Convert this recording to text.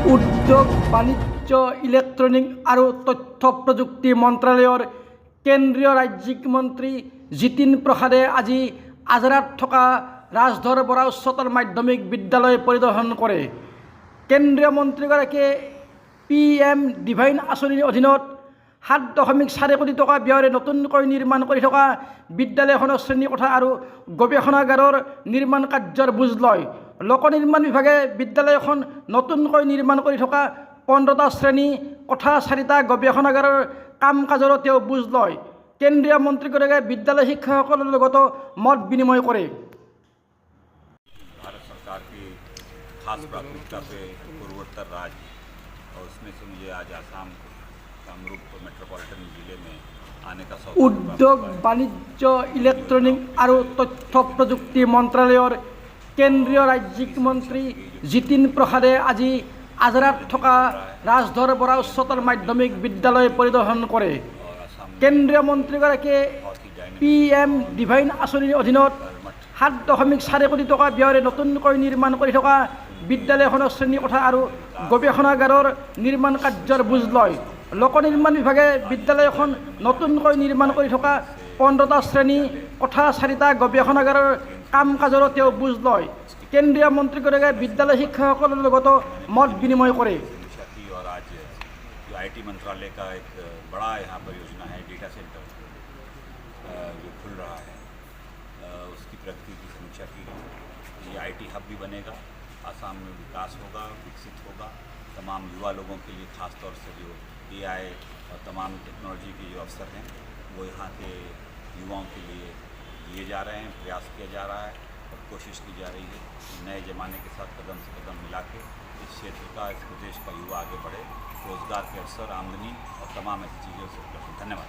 উদ্যোগ বাণিজ্য ইলেক্ট্ৰনিক আৰু তথ্য প্ৰযুক্তি মন্ত্ৰালয়ৰ কেন্দ্ৰীয় ৰাজ্যিক মন্ত্ৰী জিতিন প্ৰসাদে আজি আজৰাত থকা ৰাজধৰ বৰা উচ্চতৰ মাধ্যমিক বিদ্যালয় পৰিদৰ্শন কৰে। কেন্দ্ৰীয় মন্ত্ৰীগৰাকীয়ে PM ডিভাইন আঁচনিৰ অধীনত 7.4 কোটি টকা ব্যয়েৰে নতুনকৈ নিৰ্মাণ কৰি থকা বিদ্যালয়খনৰ শ্ৰেণীকোঠা আৰু গৱেষণাগাৰৰ নিৰ্মাণ কাৰ্যৰ বুজ লয়। লোক নিৰ্মাণ বিভাগে বিদ্যালয়খন নতুনকৈ নিৰ্মাণ কৰি থকা 15টা শ্ৰেণী কোঠা 4টা গৱেষণাগাৰৰ কাম কাজৰো তেওঁ বুজ লয়। কেন্দ্ৰীয় মন্ত্ৰীগৰাকীয়ে বিদ্যালয় শিক্ষকসকলৰ লগতো মত বিনিময় কৰে। भारत सरकार की खास प्राथमिकता पे पूर्वोत्तर राज्य और उसमें से मुझे आज आसाम कामरूप मेट्रोपॉलिटन जिले में आने का सौभाग्य উদ্যোগ বাণিজ্য ইলেক্ট্ৰনিক আৰু তথ্য প্ৰযুক্তি মন্ত্ৰালয়ৰ কেন্দ্ৰীয় ৰাজ্যিক মন্ত্ৰী জিতিন প্ৰসাদে আজি আজৰাত থকা ৰাজধৰ বৰা উচ্চতৰ মাধ্যমিক বিদ্যালয় পৰিদৰ্শন কৰে। কেন্দ্ৰীয় মন্ত্ৰীগৰাকীয়ে PM ডিভাইন আঁচনিৰ অধীনত 7.4 কোটি টকা ব্যয়েৰে নতুনকৈ নিৰ্মাণ কৰি থকা বিদ্যালয়খনৰ শ্ৰেণীকোঠা আৰু গৱেষণাগাৰৰ নিৰ্মাণ কাৰ্যৰ বুজ লয়। লোক নিৰ্মাণ বিভাগে বিদ্যালয়খন নতুনকৈ নিৰ্মাণ কৰি থকা 15টা শ্ৰেণী কোঠা 4টা গৱেষণাগাৰৰ কাম কাজৰো তেওঁ বুজ লয়। কেন্দ্ৰীয় মন্ত্ৰীগৰাকীয়ে বিদ্যালয় শিক্ষকসকলৰ লগতো মত বিনিময় কৰে। और आज जो IT मंत्रालय का एक बड़ा यहाँ पर योजना है डेटा सेंटर जो खुल रहा है उसकी प्रगति की समीक्षा की गई। ये IT हब भी बनेगा, आसाम में विकास होगा, विकसित होगा। तमाम युवा लोगों के लिए खास तौर से जो AI और तमाम टेक्नोलॉजी के जो अवसर हैं वो यहाँ के युवाओं के लिए दिए जा रहे हैं, प्रयास किया जा रहा है और कोशिश की जा रही है नए ज़माने के साथ कदम से कदम मिला के इस क्षेत्र का, इस प्रदेश का युवा आगे बढ़े, रोज़गार के अवसर, आमदनी और तमाम ऐसी चीज़ों से उपलब्ध। धन्यवाद।